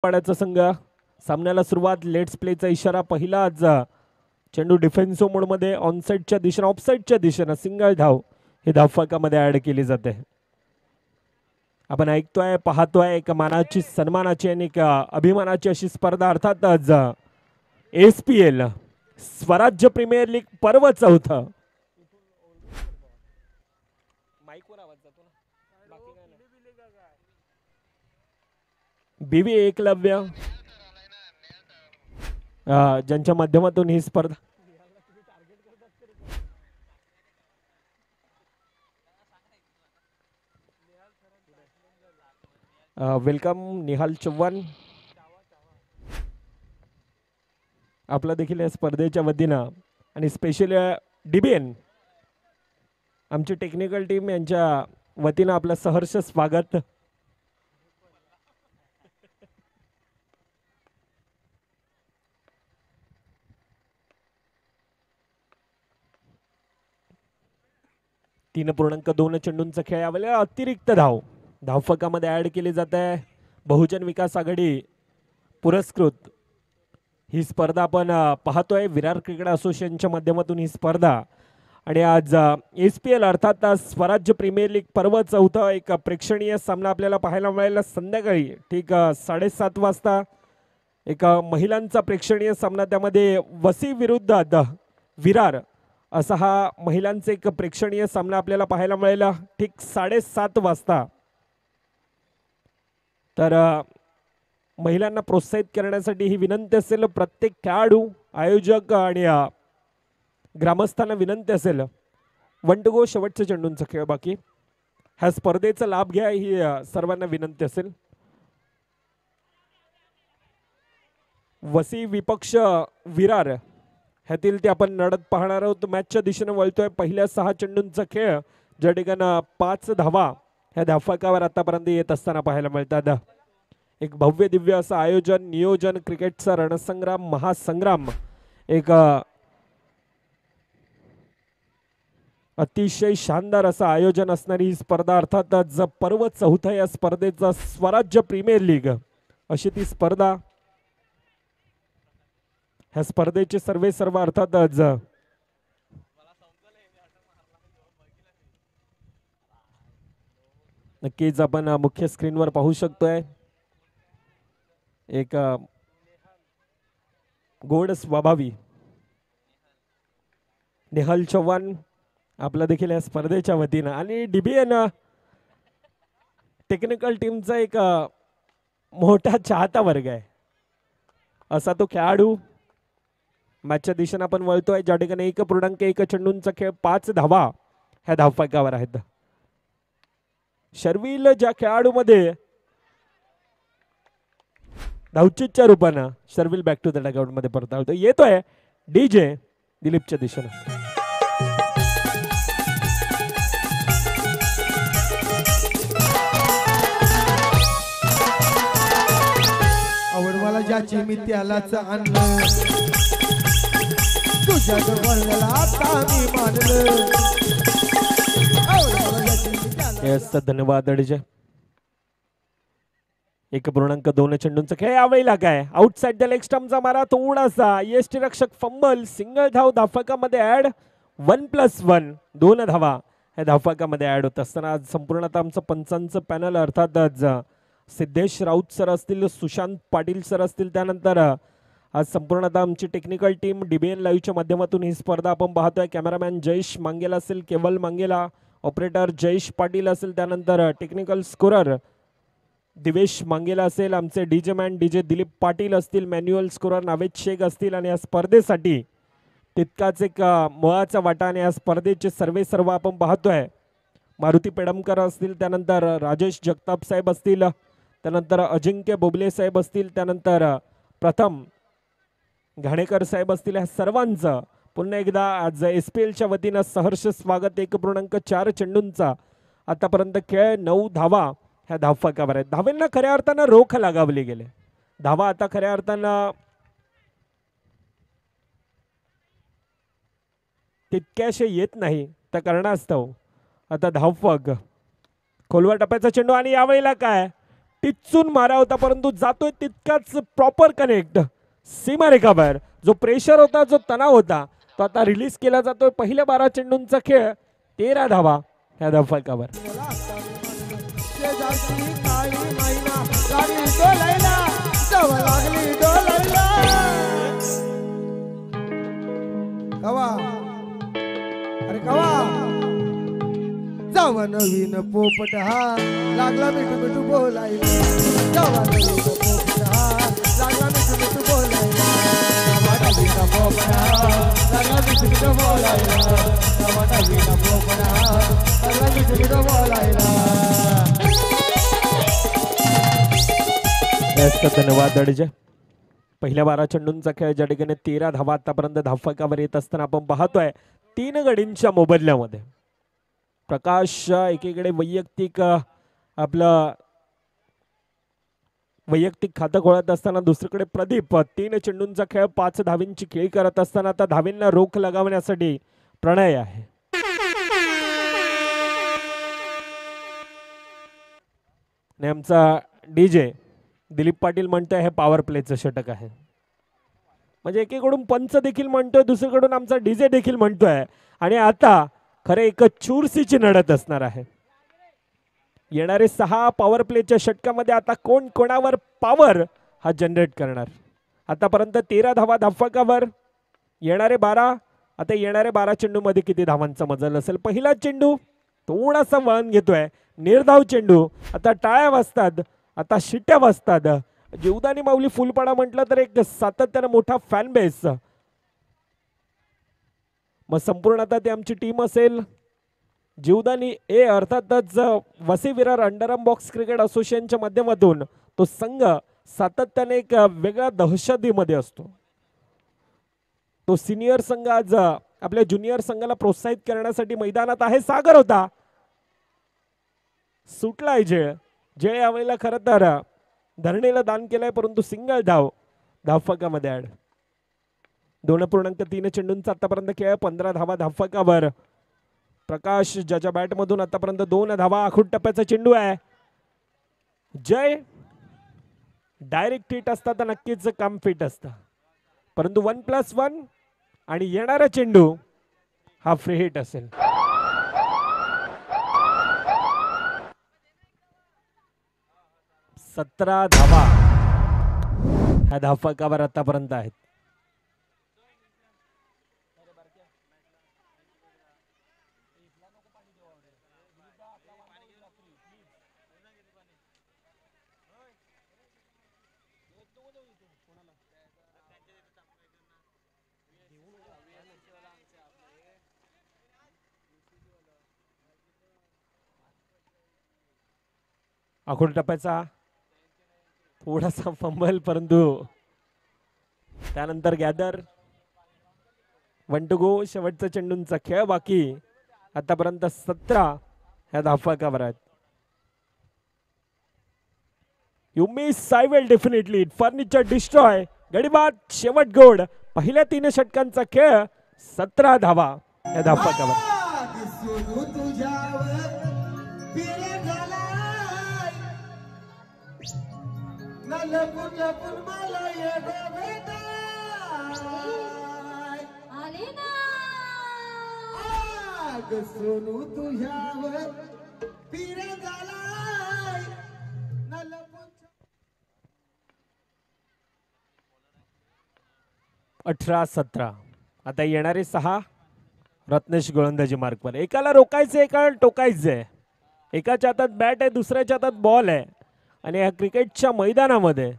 पाड्याचा संघ सामन्याला सुरुवात. लेट्स प्लेचा इशारा. पहिलाच चेंडू डिफेन्सिव मोडमध्ये ऑनसाइडच्या दिशेने ऑफसाइडच्या दिशेने सिंगल धाव हे धावफलकामध्ये ऍड केली जाते. आपण ऐकतोय पाहतोय एक मानाची सन्मानाची आणि एक अभिमानाची अशी स्पर्धा अर्थातच SPL स्वराज्य प्रीमियर लीग पर्व 4. BV एकलव्य ज्यांच्या माध्यमातून ही स्पर्धा वेलकम निहाल चव्हाण आपला देखील या स्पर्धेच्या वतीनं आणि स्पेशली DBN आमची टेक्निकल टीम यांच्या वतीनं आपलं सहर्ष स्वागत. तीन 3.2 चेंडूंचा खेळ यावेळेला अतिरिक्त धावफलकामध्ये ऍड केली जात आहे. बहुजन विकास आघाडी पुरस्कृत ही स्पर्धा आपण पाहतोय. विरार क्रिकेट असोसिएशनच्या माध्यमातून ही स्पर्धा आणि आज SPL अर्थात स्वराज्य प्रीमियर लीग पर्व 4 एक प्रेक्षणीय सामना आपल्याला पाहायला मिळाला. संध्याकाळी ठीक 7:30 वाजता एक महिलांचा प्रेक्षणीय सामना, त्यामध्ये वसी विरुद्ध विरार असा हा महिलांचा एक प्रेक्षणीय सामना आपल्याला पाहायला मिळाला ठीक 7:30 वाजता. तर महिलांना प्रोत्साहित करण्यासाठी ही विनंती असेल प्रत्येक खेळाडू, आयोजक आणि ग्रामस्थांना विनंती असेल 1 to go शेवटच्या चेंडूंचा खेळ बाकी ह्या स्पर्धेचा लाभ घ्या ही सर्वांना विनंती असेल. वसी विपक्ष विरार ह्यातील ते आपण लढत पाहणार आहोत. मॅचच्या दिशेने वळतोय. पहिल्या 6 चेंडूंचा खेळ ज्या ठिकाणी 5 धावा ह्या धावफलकावर आतापर्यंत येत असताना पाहायला मिळतात. एक भव्य दिव्य असं आयोजन, नियोजन, क्रिकेटचा रणसंग्राम, महासंग्राम, एक अतिशय शानदार असं आयोजन असणारी ही स्पर्धा अर्थातच पर्व 4 या स्पर्धेचा स्वराज्य प्रीमियर लीग अशी ती स्पर्धा. ह्या स्पर्धेचे सर्व अर्थातच नक्कीच आपण मुख्य स्क्रीनवर पाहू शकतोय. एक गोड स्वभावी निहाल चव्हाण आपला देखील या स्पर्धेच्या वतीनं आणि DBN टेक्निकल टीमचा एक मोठा चाहता वर्ग आहे असा तो खेळाडू. मॅचच्या दिशेने आपण वळतोय ज्या ठिकाणी 1.1 चेंडूंचा खेळ 5 धावा ह्या धावफलकावर आहेत. शर्विल ज्या खेळाडूमध्ये धावचीच्या रूपानं Sharvil back to the dugout मध्ये परत येतोय DJ दिलीपच्या दिशेने. आवड मला ज्याची मी त्यालाच आणलं, तुझ्या जवळला आता मी मानलं. येस धन्यवाद DJ. 1.2 चेंडूंचा खेळ यावेळेला काय आउटसाइड द लेग स्टंपचा मारा थोडासा यष्टी रक्षक फंबल, सिंगल धाव धावफलकामध्ये ऍड. 1+1 2 धावा ह्या धावफलकामध्ये ऍड होत असताना आज संपूर्णतः आमचं पंचांचं पॅनल अर्थातच सिद्धेश राऊत सर असतील, सुशांत पाटील सर असतील, त्यानंतर आज संपूर्णतः आमची टेक्निकल टीम DBN लाईव्हच्या माध्यमातून ही स्पर्धा आपण पाहतोय. कॅमेरामॅन जयेश मांगेला असेल, केवल मांगेला, ऑपरेटर जयेश पाटील असेल, त्यानंतर टेक्निकल स्कोरर दिवेश मांगेला असेल, आमचे DJ man DJ Dilip Patil असतील, मॅन्युअल स्कोरर नावेद शेख असतील. आणि या स्पर्धेसाठी तितकाच एक मुळाचा वाटा आणि या स्पर्धेचे सर्व आपण पाहतोय मारुती पेडमकर असतील, त्यानंतर राजेश जगताप साहेब असतील, त्यानंतर अजिंक्य बोबले साहेब असतील, त्यानंतर प्रथम घाणेकर साहेब असतील. ह्या सर्वांचं पुन्हा एकदा आज SPLच्या वतीनं सहर्ष स्वागत. 1.4 चेंडूंचा आतापर्यंत खेळ 9 धावा ह्या धावफलकावर आहेत. धावांना खऱ्या अर्थानं रोख लगावले गेले. धावा आता खऱ्या अर्थानं तितक्याशे येत नाही त्या कारणास्तव आता धावफलक खोलवर टप्प्याचा चेंडू आणि यावेळेला काय टिचून मारा होता परंतु जातोय तितकाच प्रॉपर कनेक्ट सीमारेखाबाहेर. जो प्रेशर होता, जो तणाव होता, तो आता रिलीज केला जातोय. पहिल्या 12 चेंडूंचा खेळ, 13 धावा ह्या धावफलकावर. कवा अरे कवा जावा नवीन पोपट हा लागला मिठू मिठू बोलायला. जावा नवीन पोपट हा लागला मिठू मिठू बोलायला. जावा नवीन पोपट हा लागला मिठू मिठू बोलायला. जावा नवीन पोपट हा लागला मिठू मिठू बोलायला. धन्यवाद अडजे. पहिल्या 12 चेंडूंचा खेळ ज्या ठिकाणी 13 धावा आतापर्यंत धावफलकावर येत असताना आपण पाहतोय 3 गडींच्या मोबदल्यामध्ये प्रकाश एकीकडे वैयक्तिक आपलं वैयक्तिक खातं खोळत असताना दुसरीकडे प्रदीप 3 चेंडूंचा खेळ 5 धावींची खेळी करत असताना आता धावींना रोख लगावण्यासाठी प्रणय आहे. आमचा डीजे दिलीप पाटील म्हणतोय हे पॉवर प्लेचं षटक आहे. म्हणजे एकीकडून पंच देखील म्हणतोय, दुसरीकडून आमचा डीजे देखील म्हणतोय. आणि आता खरे एक चुरशीची लढत असणार आहे. येणारे 6 पॉवर प्लेच्या षटकामध्ये आता कोण कोणावर पॉवर हा जनरेट करणार. आतापर्यंत 13 धावा धावफलकावर, येणारे 12. आता येणारे 12 चेंडू मध्ये किती धावांचा मजल असेल. पहिला चेंडू थोडासा वळण घेतोय, निर्धाव चेंडू. आता टाळ्या वाजतात, आता शिट्ट्या वाजतात. जीवदानी माऊली फुलपाडा म्हटलं तर एक सातत्याने मोठा फॅन बेस. मग संपूर्ण आता ती आमची टीम असेल. जीवदानी ए अर्थातच वसी विरार अंडरआर्म बॉक्स क्रिकेट असोसिएशनच्या माध्यमातून तो संघ सातत्याने एक वेगळ्या दहशतीमध्ये असतो. तो सिनियर संघ आज आपल्या ज्युनियर संघाला प्रोत्साहित करण्यासाठी मैदानात आहे. सागर होता, सुटलाय झेळ. जे यावेळेला खरं तर धरणीला दान केलंय परंतु सिंगल धाव धावफलकामध्ये ऍड. 2.3 चेंडूंचा आतापर्यंत खेळ, 15 धावा धावफलकावर. प्रकाश ज्याच्या बॅट मधून आतापर्यंत 2 धावा. आखूड टप्प्याचा चेंडू आहे. जय डायरेक्ट हिट असता तर नक्कीच काम फिट असतं, परंतु 1+1 आणि येणारा चेंडू हा फ्री हिट असेल. 17 धावा ह्या धावफलकावर आतापर्यंत आहेत. आखूड टप्प्याचा थोडासा फंबल, परंतु त्यानंतर गॅदर. 1 to go. शेवटचा चेंडूंचा खेळ बाकी. आतापर्यंत 17 ह्या धावफलकावर आहेत. You miss I will definitely furniture destroy. गडीबाद शेवट गोड. पहिल्या 3 षटकांचा खेळ, 17 धावा ह्या धावफलकावर. सोनू तुझ्यावर पीर झालाय. 18-17. आता येणारे 6 रत्नेश गोलंदाजी मार्कवर. एकाला रोकायचं, एकाला टोकायचंय. एकाच्या हातात बॅट आहे, दुसऱ्याच्या हातात बॉल आहे. आणि या क्रिकेटच्या मैदानामध्ये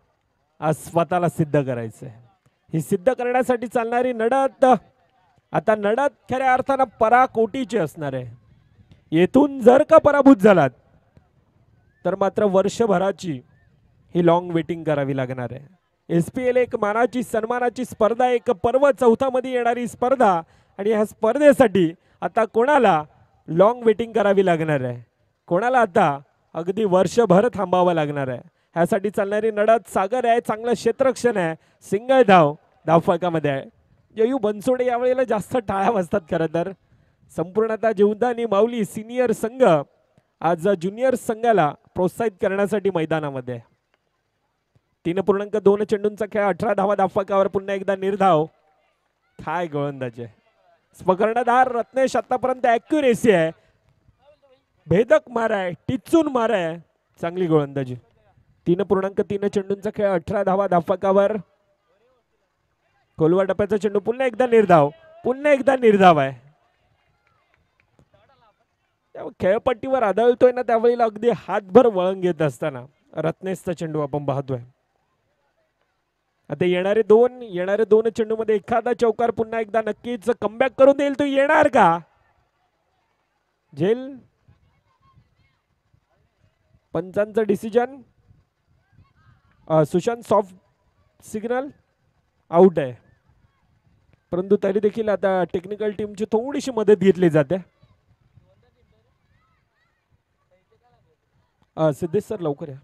आज स्वतःला सिद्ध करायचंय. ही सिद्ध करण्यासाठी चालणारी लढत, आता लढत खऱ्या अर्थानं पराकोटीची असणार आहे. येथून जर का पराभूत झालात तर मात्र वर्षभराची ही लॉंग वेटिंग करावी लागणार आहे. SPL एक मानाची सन्मानाची स्पर्धा, एक पर्व 4था मध्ये येणारी स्पर्धा. आणि ह्या स्पर्धेसाठी आता कोणाला लॉंग वेटिंग करावी लागणार आहे, कोणाला आता अगदी वर्षभर थांबावं लागणार आहे. ह्यासाठी चालणारी लढत. सागर आहे, चांगलं क्षेत्ररक्षण आहे, सिंगल धाव धावफलकामध्ये आहे. जयू बनसोडे यावेळेला जास्त टाळ्या वाजतात. खरं तर संपूर्णतः जीवदानी माऊली सिनियर संघ आज ज्युनियर संघाला प्रोत्साहित करण्यासाठी मैदानामध्ये. 3.2 चेंडूंचा खेळ, 18 धावा धावफलकावर. पुन्हा एकदा निर्धाव. काय गोलंदाजी आहे. कर्णधार रत्नेश आतापर्यंत ॲक्युरेसी आहे, भेदक मार आहे, टिचून मार आहे, चांगली गोलंदाजी. 3.3 चेंडूंचा खेळ, 18 धावा धावफलकावर. खोलवर टप्प्याचा चेंडू, पुन्हा एकदा निर्धाव, पुन्हा एकदा निर्धाव आहे. खेळपट्टीवर आदळतोय ना त्यावेळेला अगदी हातभर वळण घेत असताना रत्नेशचा चेंडू आपण पाहतोय. आता येणारे दोन चेंडू मध्ये एखादा चौकार पुन्हा एकदा नक्कीच कमबॅक करून देईल. तो येणार का? झेल. पंचांचं decision, Sushant soft signal, out आहे. परंतु तरी देखील आता टेक्निकल टीमची थोडीशी मदत घेतली जाते. सिद्धेश सर लवकर या.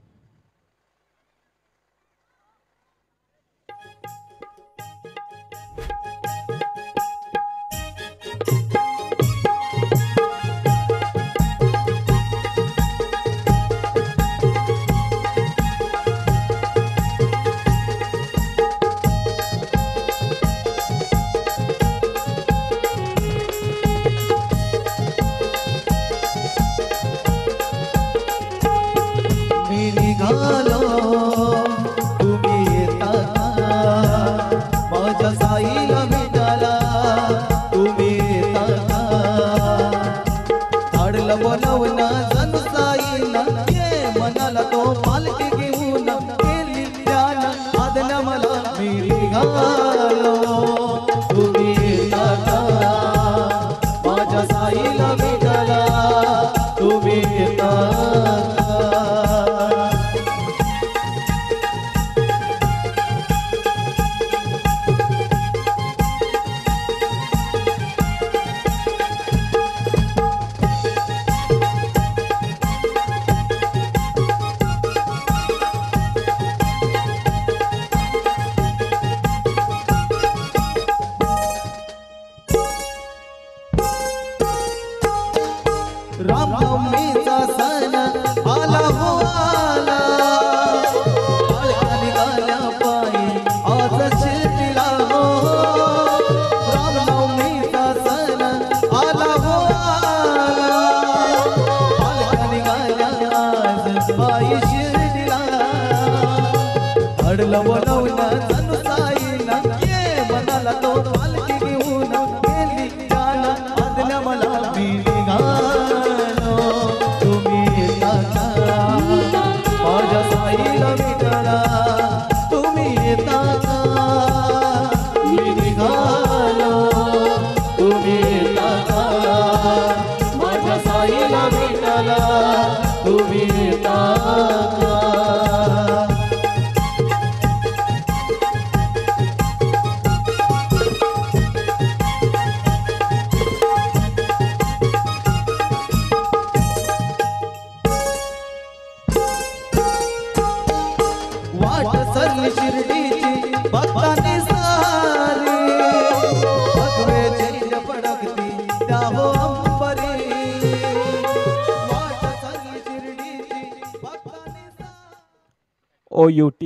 OUT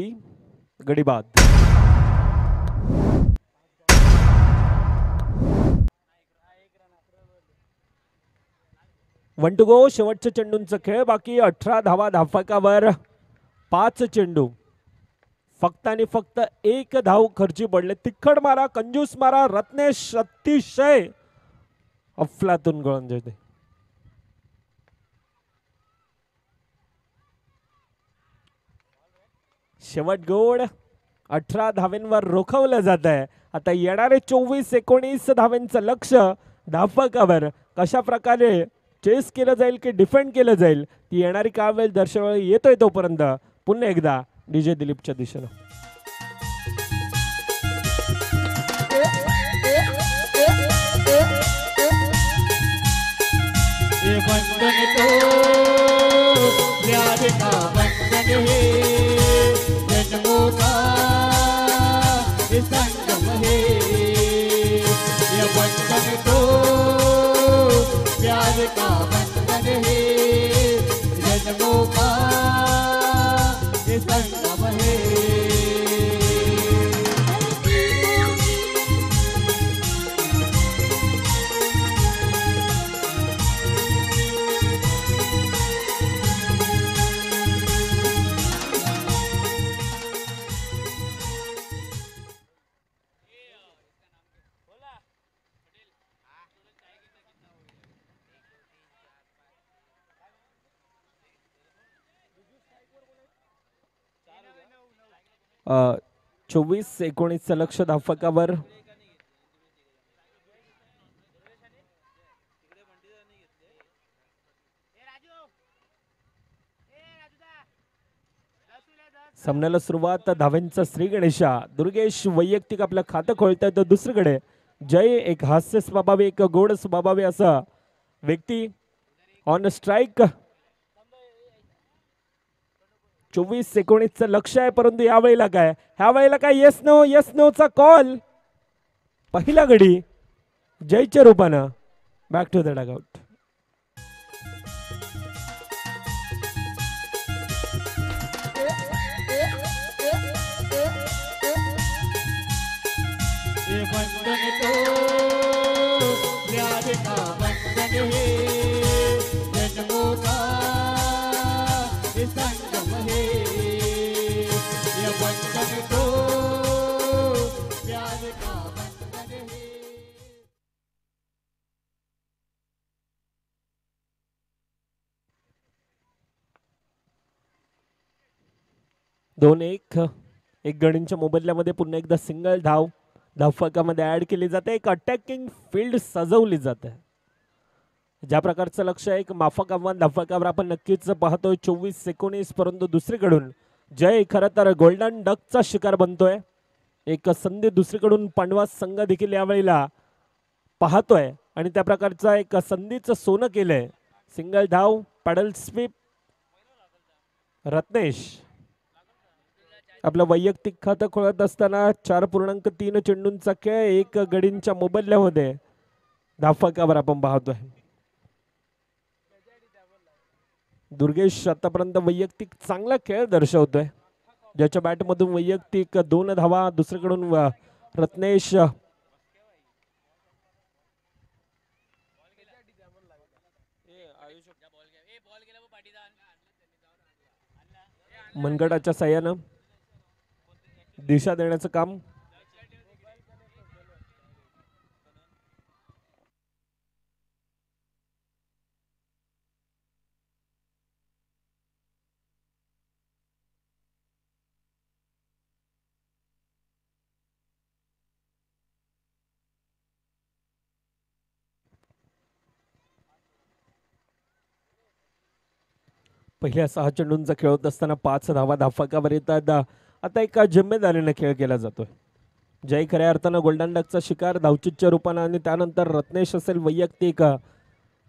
गडीबाद. One to go. शेवटच्या चेंडूंचा खेळ बाकी. 18 धावा धावफलकावर. 5 चेंडू, फक्त आणि फक्त 1 धाव खर्ची पडले. तिखट मारा, कंजूस मारा. रत्नेश अतिशय अफलातून गोलंदाजी. शेवट गोड. 18 धावेंवर रोखवलं जात आहे. आता येणारे 24-19 धावेंचं लक्ष धावफलकावर कशा प्रकारे चेस केलं जाईल की डिफेंड केलं जाईल ती येणारी काळ वेळ दर्शवळ येतोय. तोपर्यंत पुन्हा एकदा डीजे दिलीपच्या दिशेनं. संगम है ये बंधन तो प्यार का बंधन है, जन्मों का ये संगम है। अ, 24-19 लक्ष धावफलकावर सामन्याला सुरुवात धाव्यांचा श्री गणेशा. दुर्गेश वैयक्तिक आपलं खातं खोलतोय तर दुसरीकडे जय एक हास्य स्वभावी एक गोड स्वभावी असा व्यक्ती ऑन स्ट्राईक. 24-19 लक्ष आहे परंतु यावेळेला काय ह्या वेळेला काय येस नो चा कॉल. पहिला गडी जयच्या रूपानं बॅक टू द डगआउट. ये बंधन तो प्यार का बंधन है, जन्मों का ये संगम है। ये बंधन तो प्यार का बंधन है। 2-1 एक गडींच्या मोबदल्यामध्ये पुन्हा एकदा सिंगल धाव धावफलकामध्ये ऍड केली जाते. एक अटॅकिंग फील्ड सजवली जाते. ज्या प्रकारचं लक्ष आहे एक माफक आव्हान धावफलकावर आपण नक्कीच पाहतोय 24-19 परंतु दुसरीकडून जय खरं तर गोल्डन डकचा शिकार बनतोय. एक संधी दुसरीकडून पांडवा संघ देखील यावेळेला पाहतोय आणि त्या प्रकारचा एक संधीचं सोनं केलंय. सिंगल धाव पॅडल स्वीप. रत्नेश आपलं वैयक्तिक खातं खोलत असताना 4.3 चेंडूंचा खेळ एक गडींच्या मोबदल्यामध्ये धावफलकावर आपण पाहतोय. दुर्गेश आतापर्यंत वैयक्तिक चांगला खेळ दर्शवतोय. ज्याच्या बॅटमधून वैयक्तिक 2 धावा दुसरीकडून रत्नेश मनगटाच्या साह्यानं दिशा देण्याचं काम. पहिल्या 6 चेंडूंचा खेळ होत असताना 5 धावा धावफलकावर येतात. आता एका जिम्मेदारीने खेळ केला जातोय. जय खऱ्या अर्थानं गोल्डन डकचा शिकार धावचीतच्या रूपानं आणि त्यानंतर रत्नेश असेल वैयक्तिक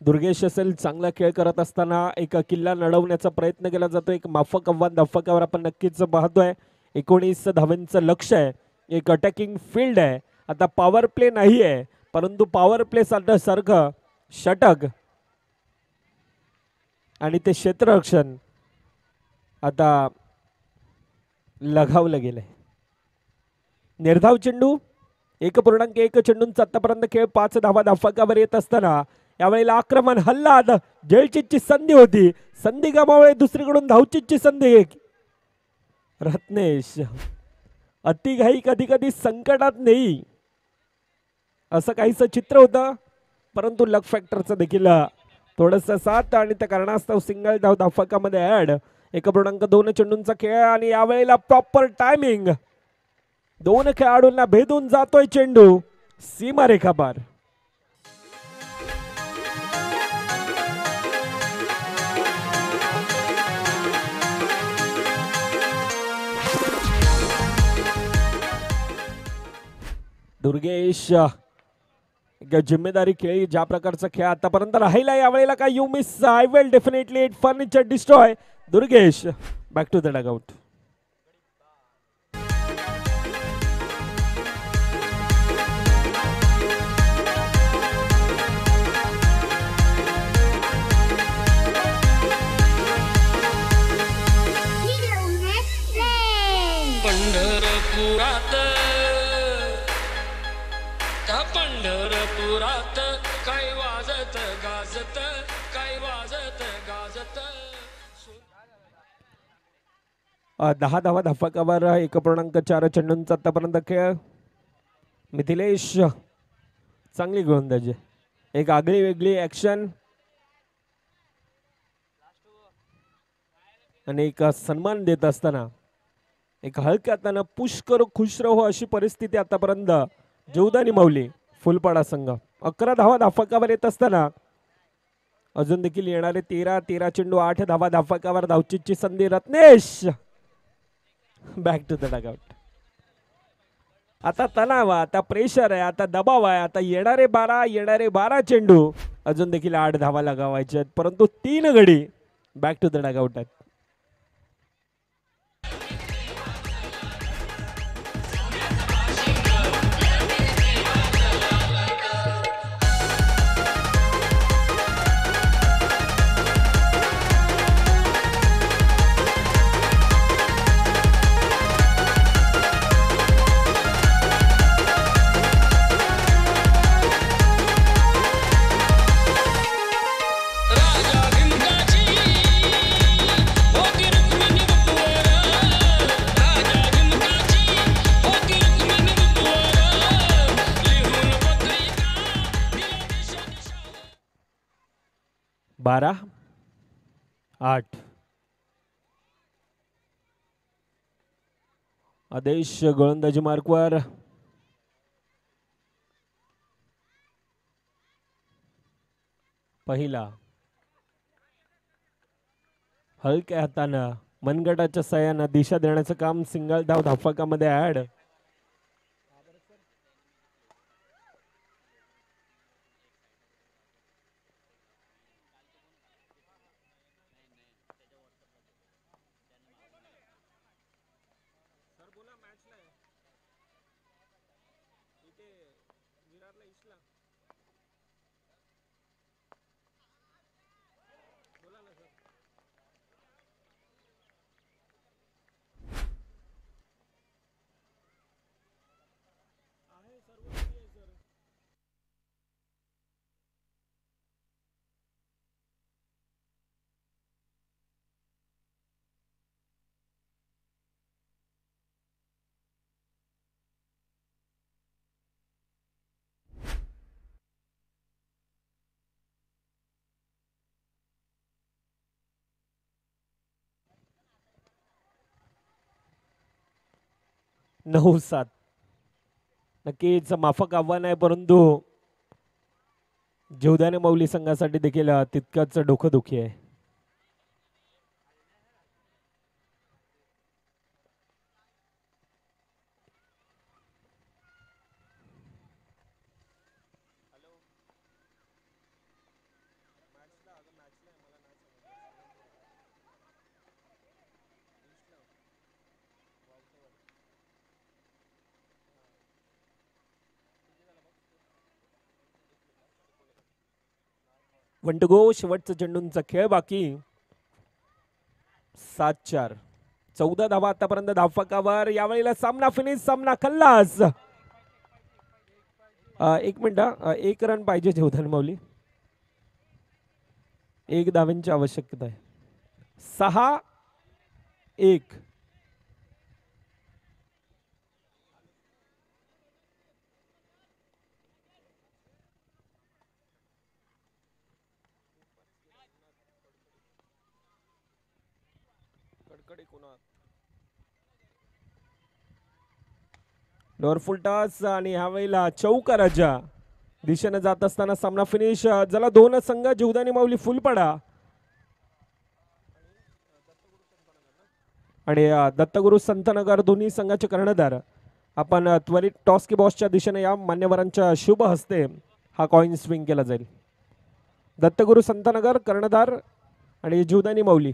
दुर्गेश असेल चांगला खेळ करत असताना एक किल्ला लढवण्याचा प्रयत्न केला जातो. एक माफक आव्हान धावफलकावर आपण नक्कीच पाहतोय. 19 धावांचं लक्ष आहे. एक अटॅकिंग फील्ड आहे. आता पॉवर प्ले नाही आहे परंतु पॉवर प्ले सारखं षटक आणि ते क्षेत्ररक्षण आता लगावलं गेलंय. निर्धाव चेंडू 1.1 चेंडूंचा आतापर्यंत खेळ 5 धावा धावफलकावर येत असताना यावेळेला आक्रमण हल्ला जयचीतची संधी होती. संधी गमावली. दुसरीकडून धावचीतची संधी. रत्नेश अतिघाई कधी कधी संकटात नाही असं काहीसं चित्र होतं परंतु लक फॅक्टरचं देखील थोडंसं साथ आणि त्या कारणास्तव सिंगल धाव धावफलकामध्ये ऍड. 1.2 चेंडूंचा खेळ आणि यावेळेला प्रॉपर टायमिंग. 2 खेळाडूंना भेदून जातोय चेंडू सीमारेखा पार. दुर्गेश जिम्मेदारी खेळी ज्या प्रकारचा खेळ आतापर्यंत राहिला यावेळेला काय you miss I will definitely it furniture destroy. Durgesh back to the dugout. पंढरपुरात त्या पंढरपुरात काय वाजत गाजत काय वाजत गाजत 10 धावा धाफकावर 1.4 चेंडूंचा आतापर्यंत खेळ. मिथिलेश चांगली गोलंदाजी, एक आगळी वेगळी ऍक्शन आणि एक सन्मान देत असताना एक हलक्या हातानं पुश करो खुश रहो अशी परिस्थिती आतापर्यंत जीवदानी माऊली फुलपाडा संघ. 11 धावा धाफकावर येत असताना अजून देखील येणारे 13 चेंडू 8 धावा धाफकावर. धावचीची संधी Ratnesh back to the dugout. आता तणाव, आता प्रेशर आहे, आता दबाव आहे. आता येणारे 12 चेंडू अजून देखील 8 धावा लगावायचे आहेत, परंतु 3 गडी बॅक टू द डगआउट आहेत. बारा 8 आदेश गोलंदाजी मार्कवर. पहिला हलक्या हातानं मनगटाच्या सहाय्यानं दिशा देण्याचं काम सिंगल धाव धाफकामध्ये ऍड. नऊ 7 नक्कीच माफक आव्हान आहे, परंतु जीवदानी माऊली संघासाठी देखील तितकंच डोकंदुखी आहे. वंटगो शेवटचा चेंडूंचा खेळ बाकी. 7-4 14 धावा आतापर्यंत धावफकावर. यावेळेला सामना फिनिश, सामना खल्लास. 1 मिनिट, 1 रन पाहिजे जीवदानी माऊली. 1 धावांची आवश्यकता आहे. 6-1 लोअर फुल टॉस आणि ह्यावेळेला चौकाराच्या दिशेने जात असताना सामना फिनिश. ज्याला 2 संघ जीवदानी माऊली फुलपाडा आणि दत्तगुरु संतनगर दोन्ही संघाचे कर्णधार. आपण त्वरित टॉस की बॉसच्या दिशेने या मान्यवरांच्या शुभ हस्ते हा कॉइन स्विंग केला जाईल. दत्तगुरु संतनगर कर्णधार आणि जीवदानी माऊली